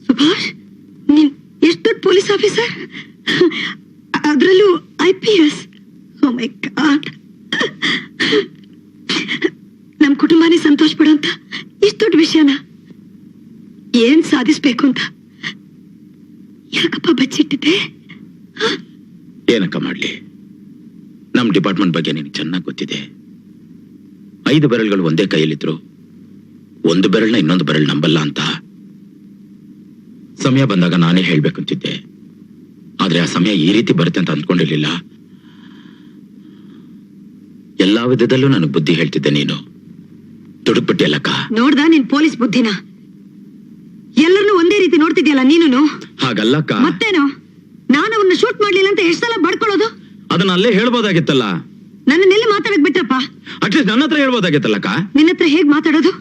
ಸುಭಾಷ್, ನೀನ್ ಎಷ್ಟು ದೊಡ್ಡ ಪೊಲೀಸ್ ಆಫೀಸರ್, ಅದರಲ್ಲೂ IPS. ಓ ಮೈ ಗಾಡ್. ನಮ್ ಕುಟುಂಬನೇ ಸಂತೋಷ ಪಡುವಂತ ಇಷ್ಟು ದೊಡ್ಡ ವಿಷಯನ ಏನ್ ಸಾಧಿಸ್ಬೇಕು ಅಂತ ಯಾಕಪ್ಪ ಬಚ್ಚಿಟ್ಟಿದ್ದೆ? ಏನಕ್ಕ ಮಾಡ್ಲಿ, ನಮ್ ಡಿಪಾರ್ಟ್ಮೆಂಟ್ ಬಗ್ಗೆ ನಿನಗೆ ಚೆನ್ನಾಗಿ ಗೊತ್ತಿದೆ. 5 ಬೆರಳುಗಳು ಒಂದೇ ಕೈಯಲ್ಲಿದ್ರು ಒಂದು ಬೆರಳನ್ನ ಇನ್ನೊಂದು ಬೆರಳು ನಂಬಲ್ಲ ಅಂತ ಸಮಯ ಬಂದಾಗ ನಾನೇ ಹೇಳ್ಬೇಕಂತಿದ್ದೆ. ಆದ್ರೆ ಆ ಸಮಯ ಈ ರೀತಿ ಬರುತ್ತೆ ಅಂತ ಅಂದ್ಕೊಂಡಿರ್ಲಿಲ್ಲ. ಎಲ್ಲಾ ವಿಧದಲ್ಲೂ ನನಗೆ ಬುದ್ಧಿ ಹೇಳ್ತಿದ್ದೆ, ನೀನು ದುಡುಕ್ಬಿಟ್ಟಿಯಲ್ಲಕ್ಕ. ನೋಡ್ದ ನಿನ್ ಪೊಲೀಸ್ ಬುದ್ಧಿನ? ಎಲ್ಲರನ್ನೂ ಒಂದೇ ರೀತಿ ನೋಡ್ತಿದ್ಯಲ್ಲ ನೀನು. ಹಾಗಲ್ಲಕ್ಕ. ಮತ್ತೇನು, ನಾನು ಅವನ್ನ ಶೂಟ್ ಮಾಡ್ಲಿಲ್ಲ ಅಂತ ಎಷ್ಟು ಸಲ ಬಡ್ಕೊಳ್ಳೋದು? ಅದನ್ನ ಅಲ್ಲೇ ಹೇಳ್ಬೋದಾಗಿತ್ತಲ್ಲ. ನನ್ನೆಲ್ಲಿ ಮಾತಾಡಕ್ ಬಿಟ್ರಪ್ಪ? ಅಟ್ಲೀಸ್ಟ್ ನನ್ನ ಹತ್ರ ಹೇಳ್ಬೋದಾಗಿತ್ತಲ್ಲಕ್ಕ. ನಿನ್ನ ಹತ್ರ ಹೇಗ್ ಮಾತಾಡೋದು?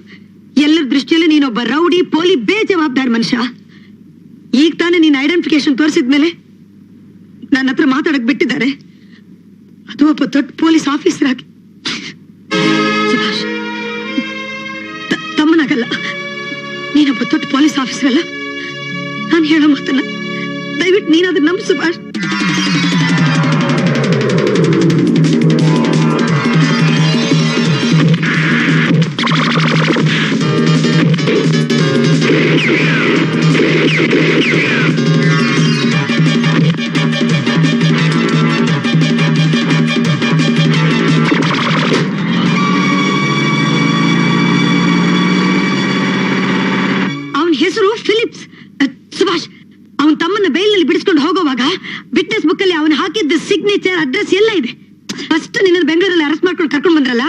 ಎಲ್ಲರ ದೃಷ್ಟಿಯಲ್ಲಿ ನೀನೊಬ್ಬ ರೌಡಿ, ಪೋಲಿ, ಬೇಜವಾಬ್ದಾರ ಮನುಷ್ಯ. ಈಗ ತಾನೇ ನೀನ್ ಐಡೆಂಟಿಫಿಕೇಶನ್ ತೋರಿಸಿದ್ಮೇಲೆ ನನ್ನ ಹತ್ರ ಮಾತಾಡಕ್ ಬಿಟ್ಟಿದ್ದಾರೆ, ಅದು ಒಬ್ಬ ದೊಡ್ಡ ಪೊಲೀಸ್ ಆಫೀಸರ್ ಆಗಿ. ಸುಭಾಷ್, ತಮ್ಮನಾಗಲ್ಲ, ನೀನೊಬ್ಬ ದೊಡ್ಡ ಪೊಲೀಸ್ ಆಫೀಸರ್ ಅಲ್ಲ. ನಾನು ಹೇಳೋ ಮಾತನ್ನ ದಯವಿಟ್ಟು ನೀನಾದ್ರೂ ನಂಬು ಸುಭಾಷ್. ಹೆಸರು ಫಿಲಿಪ್ಸ್. ಸುಭಾಷ್, ಅವನ ತಮ್ಮನ್ನ ಬೈಲ್ನಲ್ಲಿ ಬಿಡಿಸ್ಕೊಂಡು ಹೋಗುವಾಗ ವಿಟ್ನೆಸ್ ಬುಕ್ ಅಲ್ಲಿ ಅವನು ಹಾಕಿದ್ದ ಸಿಗ್ನೇಚರ್, ಅಡ್ರೆಸ್ ಎಲ್ಲ ಇದೆ. ಫಸ್ಟ್ ನಿನ್ನ ಬೆಂಗಳೂರಲ್ಲಿ ಅರೆಸ್ಟ್ ಮಾಡ್ಕೊಂಡು ಕರ್ಕೊಂಡು ಬಂದ್ರಲ್ಲ,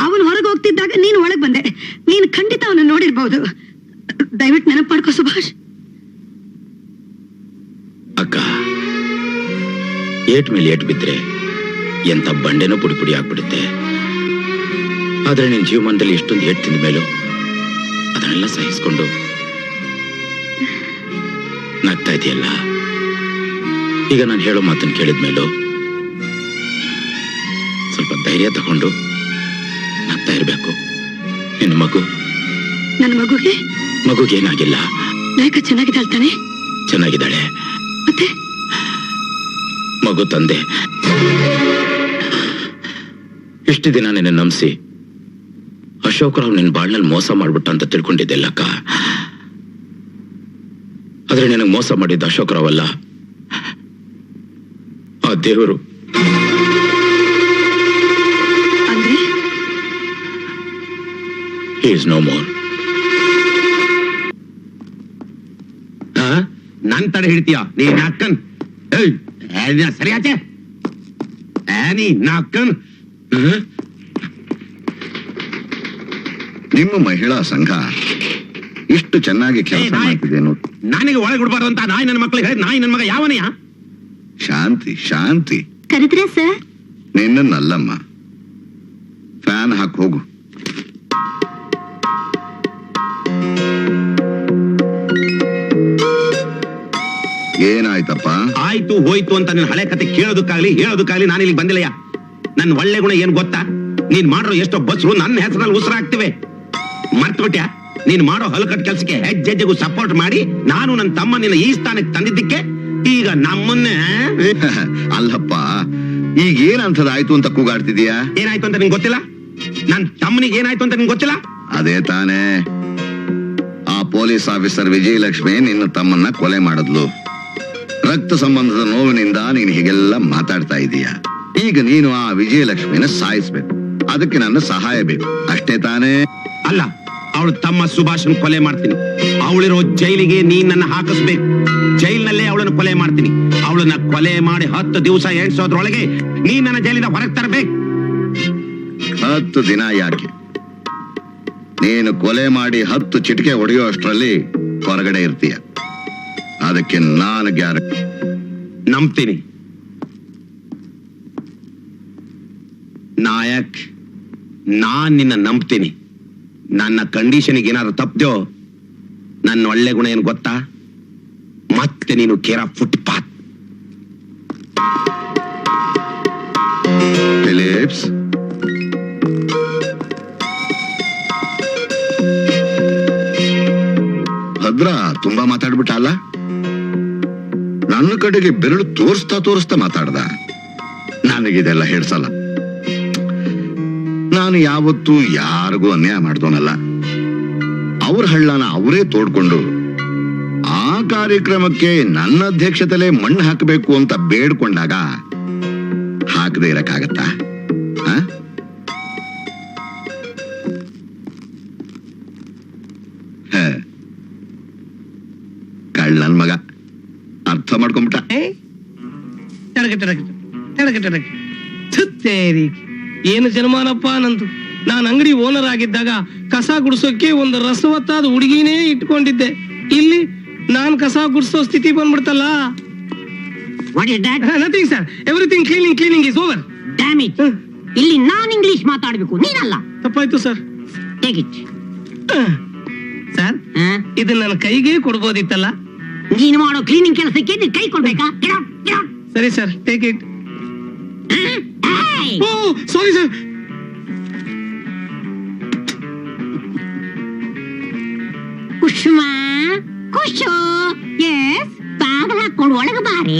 ಅವನು ಹೊರಗೆ ಹೋಗ್ತಿದ್ದಾಗ ನೀನು ಒಳಗೆ ಬಂದೆ. ನೀನು ಖಂಡಿತ ಅವನ್ನ ನೋಡಿರ್ಬಹುದು. ದಯವಿಟ್ಟು ನೆನಪು ಮಾಡ್ಕೋ ಸುಭಾಷ್. ಅಕ್ಕ, ಏಟ್ ಮೇಲೆ ಏಟ್ ಬಿದ್ರೆ ಎಂತ ಬಂಡೆನೂ ಪುಡಿ ಪುಡಿ ಆಗ್ಬಿಡುತ್ತೆ. ಆದ್ರೆ ನಿನ್ ಜೀವಮಾನದಲ್ಲಿ ಎಷ್ಟೊಂದು ಏಟ್ ತಿಂದ ಮೇಲೂ ಅದನ್ನೆಲ್ಲ ಸಹಿಸ್ಕೊಂಡು ನಗ್ತಾ ಇದೆಯಲ್ಲ. ಈಗ ನಾನು ಹೇಳೋ ಮಾತನ್ನು ಕೇಳಿದ್ಮೇಲೂ ಸ್ವಲ್ಪ ಧೈರ್ಯ ತಗೊಂಡು ನಗ್ತಾ ಇರ್ಬೇಕು. ನಿನ್ನ ನನ್ನ ಮಗುಗೇನಾಗಿಲ್ಲ. ನಾಯಕ ಚೆನ್ನಾಗಿದ್ದಾಳ್ತಾನೆ? ಚೆನ್ನಾಗಿದ್ದಾಳೆ. ಮತ್ತೆ ಮಗು ತಂದೆ ಇಷ್ಟು ದಿನ ನಿನ್ನ ನಂಬಿಸಿ ಅಶೋಕರಾವ್ ನಿನ್ನ ಬಾಳ್ನಲ್ಲಿ ಮೋಸ ಮಾಡ್ಬಿಟ್ಟ ಅಂತ ತಿಳ್ಕೊಂಡಿದ್ದೆಲ್ಲಕ್ಕ. ಆದ್ರೆ ನಿನಗೆ ಮೋಸ ಮಾಡಿದ್ದ ಅಶೋಕರಾವ್ ಅಲ್ಲ, ಆ ದೇವರು. He is no more. ನನ್ ತಡೆ ಹಿಡ್ತೀಯ ನೀನ್ ಅಕ್ಕನ್? ಸರಿ ಆಚೆ ಅಕ್ಕನ್. ನಿಮ್ಮ ಮಹಿಳಾ ಸಂಘ ಇಷ್ಟು ಚೆನ್ನಾಗಿ ಕೆಲಸ ಮಾಡ್ತಿದೆ ನೋಡಿ. ನನಗೆ ಒಳಗೆ ಬಿಡಬಾರ್ದು ಅಂತ ನಾಯಿ ನನ್ನ ಮಕ್ಕಳಿಗೆ ಹೇಳಿ, ನಾಯಿ ನನ್ನ ಮಗ ಯಾವನೆಯ? ಶಾಂತಿ ಕರೆದ್ರೆ ಸರ್? ನಿನ್ನಲ್ಲಮ್ಮ. ಫ್ಯಾನ್ ಹಾಕಿ ಹೋಗು. ಏನಾಯ್ತಪ್ಪ? ಆಯ್ತು ಹೋಯ್ತು ಅಂತ ನಿನ್ ಹಳೆ ಕತೆ ಕೇಳೋದಕ್ಕಾಗ್ಲಿ ಹೇಳೋದಕ್ಕಾಗ್ಲಿ ನಾನು ಇಲ್ಲಿಗೆ ಬಂದಿಲ್ಲಯ್ಯ. ನನ್ ಒಳ್ಳೆ ಗುಣ ಏನ್ ಗೊತ್ತಾ? ನೀನ್ ಮಾಡಿರೋ ಎಷ್ಟೋ ಬಸ್ರು ನನ್ನ ಹೆಸರಲ್ಲಿ ಉಸಿರಾಗ್ತಿವೆ. ಮರ್ತು ಬಿಟ್ಯಾ? ನೀನ್ ಮಾಡೋ ಹಲಕಟ್ ಕೆಲ್ಸಕ್ಕೆ ಹೆಜ್ಜೆಜ್ಜೆಗೂ ಸಪೋರ್ಟ್ ಮಾಡಿ ನಾನು ನನ್ನ ತಮ್ಮ ನಿನ್ನ ಈ ಸ್ಥಾನಕ್ಕೆ ತಂದಿದ್ದಕ್ಕೆ ಈಗ ನಮ್ಮನ್ನೇ. ಅಲ್ಲಪ್ಪ, ಈಗ ಏನಂತದಾಯ್ತು ಅಂತ ಕೂಗಾಡ್ತಿದೀಯಾ? ಏನಾಯ್ತು ಅಂತ ನಿಂಗೆ ಗೊತ್ತಿಲ್ಲ? ನನ್ ತಮ್ಮನಿಗೆ ಏನಾಯ್ತು ಅಂತ ನಿಂಗೆ ಗೊತ್ತಿಲ್ಲ? ಅದೇ ತಾನೇ, ಆ ಪೊಲೀಸ್ ಆಫೀಸರ್ ವಿಜಯಲಕ್ಷ್ಮಿ ನಿನ್ನ ತಮ್ಮನ್ನ ಕೊಲೆ ಮಾಡಿದ್ಲು. ರಕ್ತ ಸಂಬಂಧದ ನೋವಿನಿಂದ ನೀನು ಹೀಗೆಲ್ಲ ಮಾತಾಡ್ತಾ ಇದೀಯ. ಈಗ ನೀನು ಆ ವಿಜಯಲಕ್ಷ್ಮಿನ ಸಾಯಿಸ್ಬೇಕು, ಅದಕ್ಕೆ ನನ್ನ ಸಹಾಯ ಬೇಕು, ಅಷ್ಟೇ ತಾನೇ? ಅಲ್ಲ, ಅವಳು ತಮ್ಮ ಸುಭಾಷನ್ ಕೊಲೆ ಮಾಡ್ತೀನಿ. ಅವಳಿರೋ ಜೈಲಿಗೆ ನೀನ್ ನನ್ನ ಹಾಕಿಸ್ಬೇಕು. ಜೈಲಿನಲ್ಲೇ ಅವಳನ್ನು ಕೊಲೆ ಮಾಡ್ತೀನಿ. ಅವಳನ್ನ ಕೊಲೆ ಮಾಡಿ 10 ದಿವಸ ಎಣಿಸೋದ್ರೊಳಗೆ ನೀನ್ ನನ್ನ ಜೈಲಿಂದ ಹೊರಗೆ ತರಬೇಕು. 10 ದಿನ ಯಾಕೆ? ನೀನು ಕೊಲೆ ಮಾಡಿ 10 ಚಿಟಿಕೆ ಹೊಡೆಯೋ ಅಷ್ಟರಲ್ಲಿ ಹೊರಗಡೆ ಇರ್ತೀಯ. ಅದಕ್ಕೆ ನಾನು ಗ್ಯಾರಂಟಿ. ನಂಬ್ತೀನಿ ನಾಯಕ್, ನಾನ್ ನಿನ್ನ ನಂಬ್ತೀನಿ. ನನ್ನ ಕಂಡೀಷನ್ಗೆ ಏನಾದ್ರು ತಪ್ಪದೋ ನನ್ನ ಒಳ್ಳೆ ಗುಣ ಏನ್ ಗೊತ್ತಾ? ಮತ್ತೆ ನೀನು ಕೇರ ಫುಟ್ಪಾತ್. ಫಿಲಿಪ್ಸ್, ಭದ್ರ ತುಂಬಾ ಮಾತಾಡ್ಬಿಟ್ಟ ಅಲ್ಲ. ನನ್ನ ಕಡೆಗೆ ಬೆರಳು ತೋರಿಸ್ತಾ ಮಾತಾಡ್ದ. ನನಗಿದೆಲ್ಲ ಹೇಳ್ಸಲ್ಲ. ನಾನು ಯಾವತ್ತೂ ಯಾರಿಗೂ ಅನ್ಯಾಯ ಮಾಡ್ದೋನಲ್ಲ. ಅವ್ರ ಹಳ್ಳನ ಅವರೇ ತೋಡ್ಕೊಂಡು ಆ ಕಾರ್ಯಕ್ರಮಕ್ಕೆ ನನ್ನ ಅಧ್ಯಕ್ಷತೆಲೆ ಮಣ್ಣು ಹಾಕಬೇಕು ಅಂತ ಬೇಡ್ಕೊಂಡಾಗ ಹಾಕದೇ ಇರಕ್ಕಾಗತ್ತಾ? ಕಳ್ಳನ್ ಮಗ ಅರ್ಥ ಮಾಡ್ಕೊಂಬಿಟ್ಟ. ಏನು ಜನ್ಮಾನಪ್ಪ ನಂದು. ನಾನು ಅಂಗಡಿ ಓನರ್ ಆಗಿದ್ದಾಗ ಕಸ ಗುಡಿಸೋಕೆ ಒಂದು ರಸವತ್ತಾದ ಹುಡುಗಿನೇ ಇಟ್ಕೊಂಡಿದ್ದೆ. ಇಲ್ಲಿ ನಾನ್ ಕಸ ಗುಡಿಸೋ ಸ್ಥಿತಿ ಬಂದ್ಬಿಡ್ತಲ್ಲ. Nothing sir, everything cleaning is over. Damn it, ಇಲ್ಲಿ ನಾನ್ ಇಂಗ್ಲಿಷ್ ಮಾತಾಡ್ಬೇಕು, ನೀನಲ್ಲ. ತಪ್ಪಾಯ್ತು ಸರ್. Take it. ಸರ್, ಇದು ನನ್ನ ಕೈಗೆ ಕೊಡ್ಬೋದಿತ್ತಲ್ಲ. ನೀನು ಮಾಡೋ ಕ್ಲೀನಿಂಗ್ ಕೆಲಸಕ್ಕೆ ನೀನ್ ಕೈ ಕೊಡ್ಬೇಕಾ? ಸರಿ sir, take it. Oh sorry sir. Kusuma, Kushu, yes, ಬಾಗಿಲು ಹಾಕೊಂಡು ಒಳಗೆ ಬಾರೆ.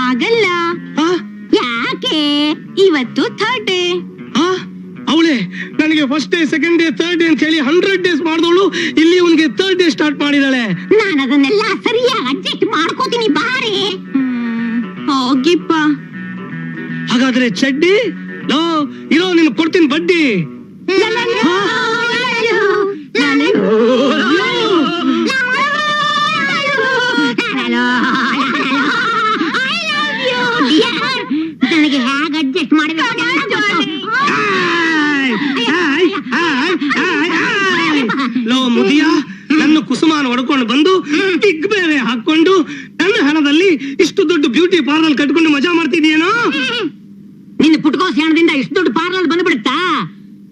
ಆಗಲ್ಲ. ಯಾಕೆ? ಇವತ್ತು ಥರ್ಡ್ ಡೇ. ಅವಳೆ ನನಗೆ first day, second day, third day ಅಂತ ಹೇಳಿ 100 ಡೇಸ್ ಮಾಡಿದವಳು ಇಲ್ಲಿ ಅವನಿಗೆ ಥರ್ಡ್ ಡೇ ಸ್ಟಾರ್ಟ್ ಮಾಡಿದಾಳೆ. ನಾನು ಅದನ್ನೆಲ್ಲ ಸರಿಯಾಗಿ ಅಡ್ಜಸ್ಟ್ ಮಾಡ್ಕೋತೀನಿ, ಬಾರೆ. ಹೋಗಿಪ್ಪ. ಹಾಗಾದ್ರೆ ಚಡ್ಡಿ ಇರೋ, ನೀನು ಕೊಡ್ತೀನಿ ಬಡ್ಡಿ. ನನಗೆ ಹೇಗೆ ಅಡ್ಜಸ್ಟ್ ಮಾಡಬೇಕು? ಲೋ ಮುದಿಯ, ನನ್ನ ಕುಸುಮಾನ ಹೊಡ್ಕೊಂಡು ಬಂದು ಟಿಗ್ ಬೇರೆ ಹಾಕೊಂಡು ನನ್ನ ಹಣದಲ್ಲಿ ಇಷ್ಟು ದೊಡ್ಡ ಬ್ಯೂಟಿ ಪಾರ್ಲರ್ ಕಟ್ಕೊಂಡು ಮಜಾ ಮಾಡ್ತಿದ್ಯೇನೋ? ನಿನ್ನ ಪುಟ್ಕೋಸ್ ಹಣದಿಂದ ಇಷ್ಟು ದೊಡ್ಡ ಪಾರ್ಲರ್ ಬಂದ್ಬಿಡುತ್ತಾ?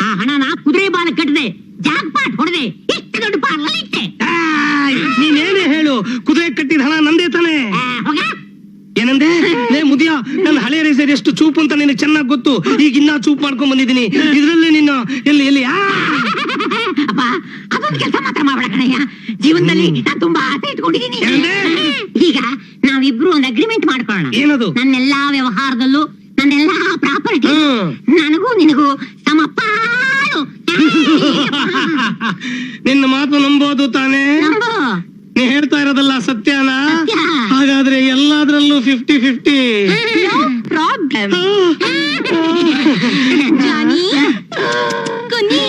ಆ ಹಣನ ಕುದುರೆ ಬಾಲ ಕಟ್ಟದೆ, ಜಾಕ್ ಪಾಟ್ ಹೊಡೆದೆ, ಇಷ್ಟು ದೊಡ್ಡ ಪಾರ್ಲರ್ ಇಟ್ಟೆ. ನೀನೇನೇ ಹೇಳು, ಕುದುರೆ ಕಟ್ಟಿದ ಹಣ ನಂದೇ ತಾನೆ. ಏನಂದೆ? ಲೇ ಮುದಿಯ, ನನ್ನ ಹಳೆ ರೇಸರ್ ಎಷ್ಟು ಚೂಪು ಅಂತ ನಿನಗೆ ಚೆನ್ನಾಗಿ ಗೊತ್ತು. ಈಗ ಇನ್ನ ಚೂಪ್ ಮಾಡ್ಕೊಂಡ್ ಬಂದಿದ್ದೀನಿ. ಇದ್ರಲ್ಲಿ ನಿನ್ನ ಎಲ್ಲಿ ಎಲ್ಲಿ ಅಪ್ಪ, ಅದೊಂದು ಕೆಲಸ ಮಾತ್ರ ಮಾಡ್ಬೇಡ ಕಣಯ್ಯ. ಜೀವನದಲ್ಲಿ ನಾನು ತುಂಬಾ ಆಸೆ ಇಟ್ಕೊಂಡಿದ್ದೀನಿ. ಈಗ ನಾವಿಬ್ರು ಒಂದು ಅಗ್ರಿಮೆಂಟ್ ಮಾಡ್ಕೊಳ್ಳೋಣ. ಏನದು? ನನ್ನೆಲ್ಲಾ ವ್ಯವಹಾರದಲ್ಲೂ ನನ್ನೆಲ್ಲಾ ಪ್ರಾಪರ್ಟಿ ನನಗೂ ನಿನಗೂ ಸಮಪಾಲು. ನಿನ್ನ ಮಾತು ನಂಬೋದು ತಾನೇ? ನಂಬು. ನೀ ಹೇಳ್ತಾ ಇರೋದಲ್ಲ ಸತ್ಯನಾ? ಹಾಗಾದ್ರೆ ಎಲ್ಲಾದ್ರಲ್ಲೂ 50-50. ಪ್ರಾಬ್ಲಮ್. ಜಾನಿ, ಕೊನಿ.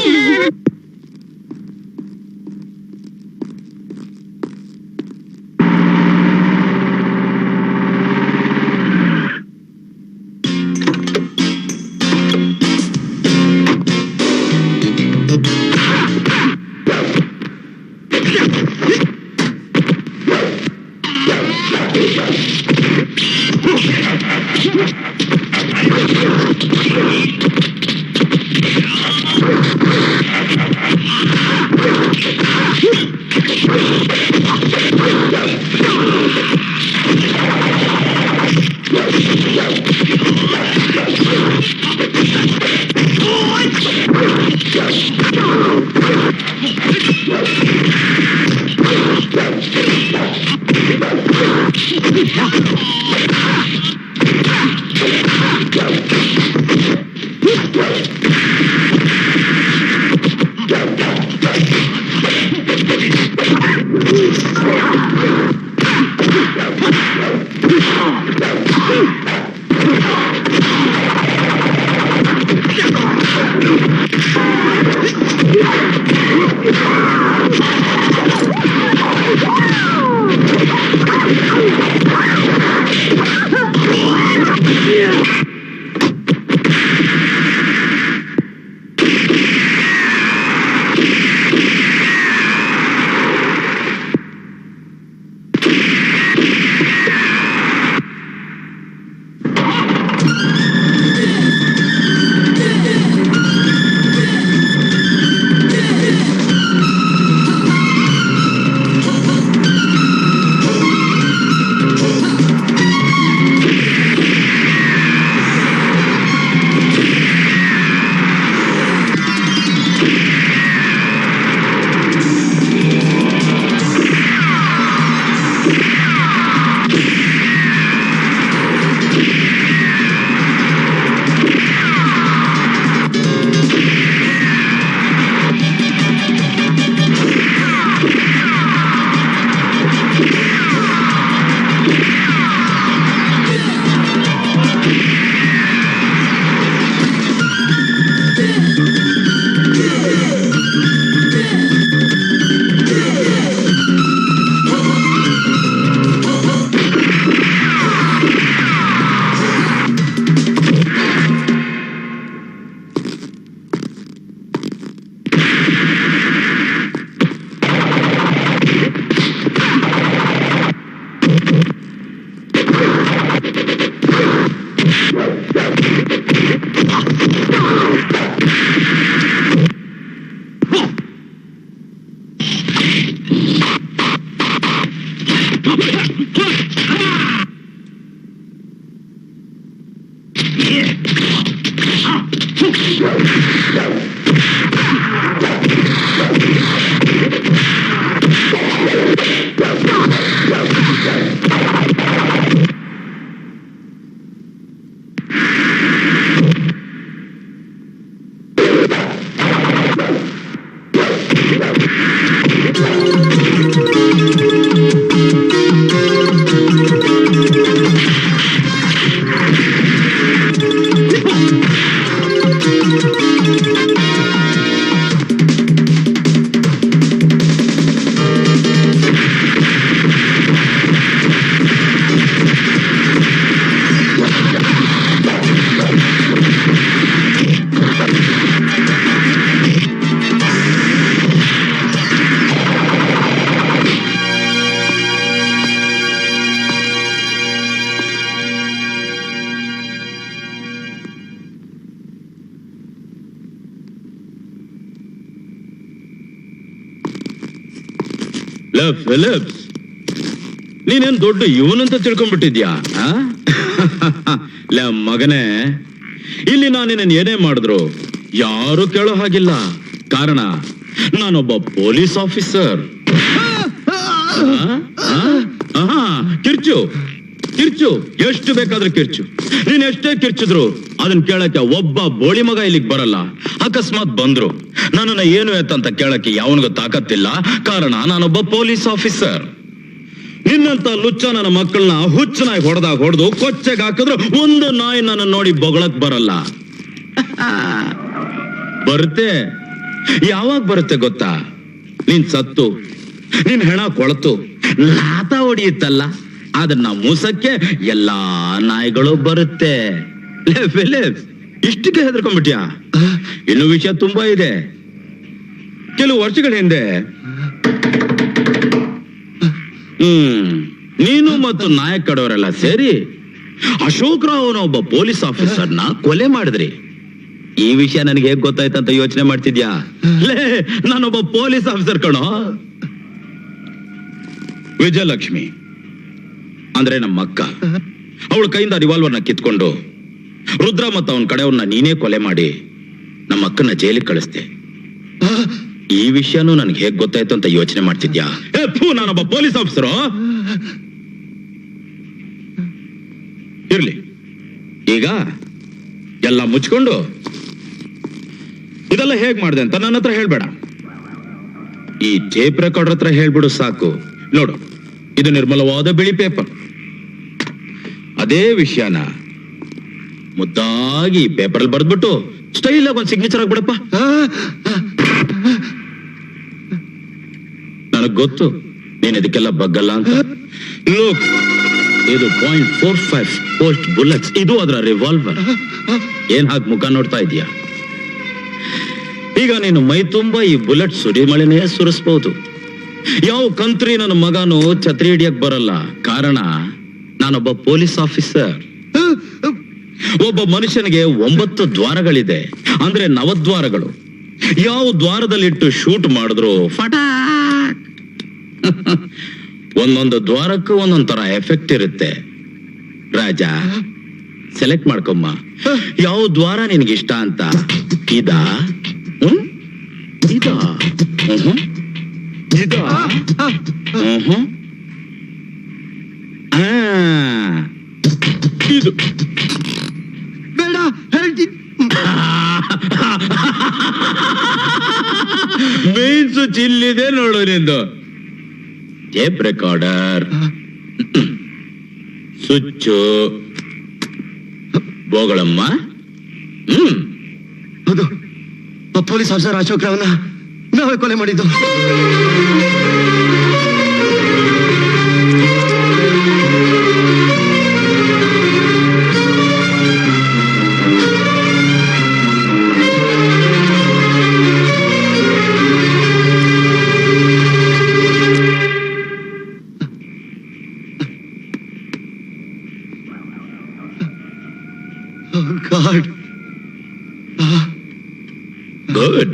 ಫಿಲಿಪ್ಸ್, ನೀನೇನ್ ದೊಡ್ಡ ಇವನಂತ ತಿಳ್ಕೊಂಡ್ಬಿಟ್ಟಿದ್ಯಾ? ಮಗನೇ, ಇಲ್ಲಿ ನಾನೇನೇನ್ ಏನೇ ಮಾಡಿದ್ರು ಯಾರು ಕೇಳೋ ಹಾಗಿಲ್ಲ. ಕಾರಣ ನಾನೊಬ್ಬ ಪೊಲೀಸ್ ಆಫೀಸರ್. ಕಿರ್ಚು ಕಿರ್ಚು, ಎಷ್ಟು ಬೇಕಾದ್ರೆ ಕಿರ್ಚು. ನೀನ್ ಎಷ್ಟೇ ಕಿರ್ಚಿದ್ರು ಅದನ್ನ ಕೇಳಕ್ಕೆ ಒಬ್ಬ ಬೋಳಿ ಮಗ ಇಲ್ಲಿಗೆ ಬರಲ್ಲ. ಅಕಸ್ಮಾತ್ ಬಂದ್ರು ನನ್ನನ್ನ ಏನು ಎತ್ತಂತ ಕೇಳಕ್ಕೆ ಯಾವನಿಗೂ ತಾಕತ್ತಿಲ್ಲ. ಕಾರಣ ನಾನೊಬ್ಬ ಪೊಲೀಸ್ ಆಫೀಸರ್. ನಿನ್ನಂತ ಲುಚ್ಚ ನನ್ನ ಮಕ್ಕಳನ್ನ ಹುಚ್ಚನಾಗಿ ಹೊಡೆದು ಕೊಚ್ಚೆಗೆ ಹಾಕಿದ್ರು ಒಂದು ನಾಯಿ ನನ್ನ ನೋಡಿ ಬೊಗಳಕ್ ಬರಲ್ಲ. ಬರುತ್ತೆ. ಯಾವಾಗ ಬರುತ್ತೆ ಗೊತ್ತಾ? ನೀನ್ ಸತ್ತು ನಿನ್ ಹೆಣ ಕೊಳತು ಲಾತ ಹೊಡಿಯುತ್ತಲ್ಲ, ಅದನ್ನ ಮೂಸಕ್ಕೆ ಎಲ್ಲಾ ನಾಯಿಗಳು ಬರುತ್ತೆ. ಫಿಲಿಪ್ಸ್, ಇಷ್ಟಕ್ಕೆ ಹೆದರ್ಕೊಂಡ್ಬಿಟ್ಯಾ? ಇನ್ನು ವಿಷಯ ತುಂಬಾ ಇದೆ. ಕೆಲವು ವರ್ಷಗಳ ಹಿಂದೆ ನೀನು ಮತ್ತು ನಾಯಕ್ ಕಡವರೆಲ್ಲ ಸೇರಿ ಅಶೋಕ್ ರಾವ್ ಒಬ್ಬ ಪೊಲೀಸ್ ಆಫೀಸರ್ನ ಕೊಲೆ ಮಾಡಿದ್ರಿ. ಈ ವಿಷಯ ನನಗೆ ಹೇಗ್ ಗೊತ್ತಾಯ್ತಂತ ಯೋಚನೆ ಮಾಡ್ತಿದ್ಯಾ? ನಾನೊಬ್ಬ ಪೊಲೀಸ್ ಆಫೀಸರ್ ಕಣೋ. ವಿಜಯಲಕ್ಷ್ಮಿ ಅಂದ್ರೆ ನಮ್ಮ ಅಕ್ಕ, ಅವಳ ಕೈಯಿಂದ ರಿವಾಲ್ವರ್ನ ಕಿತ್ಕೊಂಡು ರುದ್ರ ಮತ್ತು ಅವನ ಕಡೆಯವ್ರನ್ನ ನೀನೇ ಕೊಲೆ ಮಾಡಿ ನಮ್ಮ ಅಕ್ಕನ ಜೈಲಿಗೆ ಕಳಿಸ್ದೆ. ಈ ವಿಷಯನೂ ನನಗೆ ಹೇಗ್ ಗೊತ್ತಾಯ್ತು ಅಂತ ಯೋಚನೆ ಮಾಡ್ತಿದ್ಯಾ? ನಾನೊಬ್ಬ ಪೊಲೀಸ್ ಆಫೀಸರು. ಇರ್ಲಿ, ಈಗ ಎಲ್ಲ ಮುಚ್ಕೊಂಡು ಇದೆಲ್ಲ ಹೇಗ್ ಮಾಡಿದೆ ಅಂತ ನನ್ನ ಹತ್ರ ಹೇಳ್ಬೇಡ. ಈ ಟೇಪ್ ರೆಕಾರ್ಡರ್ ಹತ್ರ ಹೇಳ್ಬಿಡು ಸಾಕು. ನೋಡು, ಇದು ನಿರ್ಮಲವಾದ ಬಿಳಿ ಪೇಪರ್. ಅದೇ ವಿಷಯನ ಮುದ್ದಾಗಿ ಪೇಪರ್ ಅಲ್ಲಿ ಬರ್ದ್ಬಿಟ್ಟು ಸ್ಟೈಲ್ ಆಗಿ ಒಂದು ಸಿಗ್ನೇಚರ್ ಆಗ್ಬಿಡಪ್ಪ. ನನಗ್ ಗೊತ್ತು ನೀನ್ ಇದಕ್ಕೆಲ್ಲ ಬಗ್ಗಲ್ಲ ಅಂತ. ಲುಕ್, ಇದು .45 ಪೋಸ್ಟ್ ಬುಲೆಟ್ಸ್. ಇದು ಅದರ ರಿವಾಲ್ವರ್. ಏನ್ ಹಾಗೆ ಮುಖ ನೋಡ್ತಾ ಇದೀಯಾ? ಈಗ ನೀನು ಮೈ ತುಂಬಾ ಈ ಬುಲೆಟ್ ಸುರಿಮಳೆನೇ ಸುರಿಸಬಹುದು. ಯಾವ ಕಂತ್ರಿ ನನ್ನ ಮಗನು ಛತ್ರಿ ಹಿಡಿಯಕ್ ಬರಲ್ಲ. ಕಾರಣ ನಾನೊಬ್ಬ ಪೊಲೀಸ್ ಆಫೀಸರ್. ಒಬ್ಬ ಮನುಷ್ಯನಿಗೆ 9 ದ್ವಾರಗಳಿದೆ, ಅಂದ್ರೆ ನವದ್ವಾರಗಳು. ಯಾವ ದ್ವಾರದಲ್ಲಿಟ್ಟು ಶೂಟ್ ಮಾಡಿದ್ರು ಫಟಾಕ್. ಒಂದೊಂದು ದ್ವಾರಕ್ಕೂ ಒಂದೊಂದ್ ತರ ಎಫೆಕ್ಟ್ ಇರುತ್ತೆ. ರಾಜ, ಸೆಲೆಕ್ಟ್ ಮಾಡ್ಕೊಮ್ಮ, ಯಾವ ದ್ವಾರ ನಿನ್ಗಿಷ್ಟ ಅಂತ. ಇದಾ ಇದಾ ಇದಾ ಇದು ಬೇಡ ಹೇಳ್ತೀನಿ. ಮೀನ್ಸು ಚಿಲ್ಲಿದೆ ನೋಡು ನಿಂದು. ಟೇಪ್ ರೆಕಾರ್ಡರ್, ಸ್ವಿಚ್ಚು, ಬೋಗಳಮ್ಮ. ಹೌದು, ಪೊಲೀಸ್ ಆಫೀಸರ್ ಅಶೋಕ್ ರಾವ್ನ ನಾವೇ ಕೊಲೆ ಮಾಡಿದ್ದು. Good.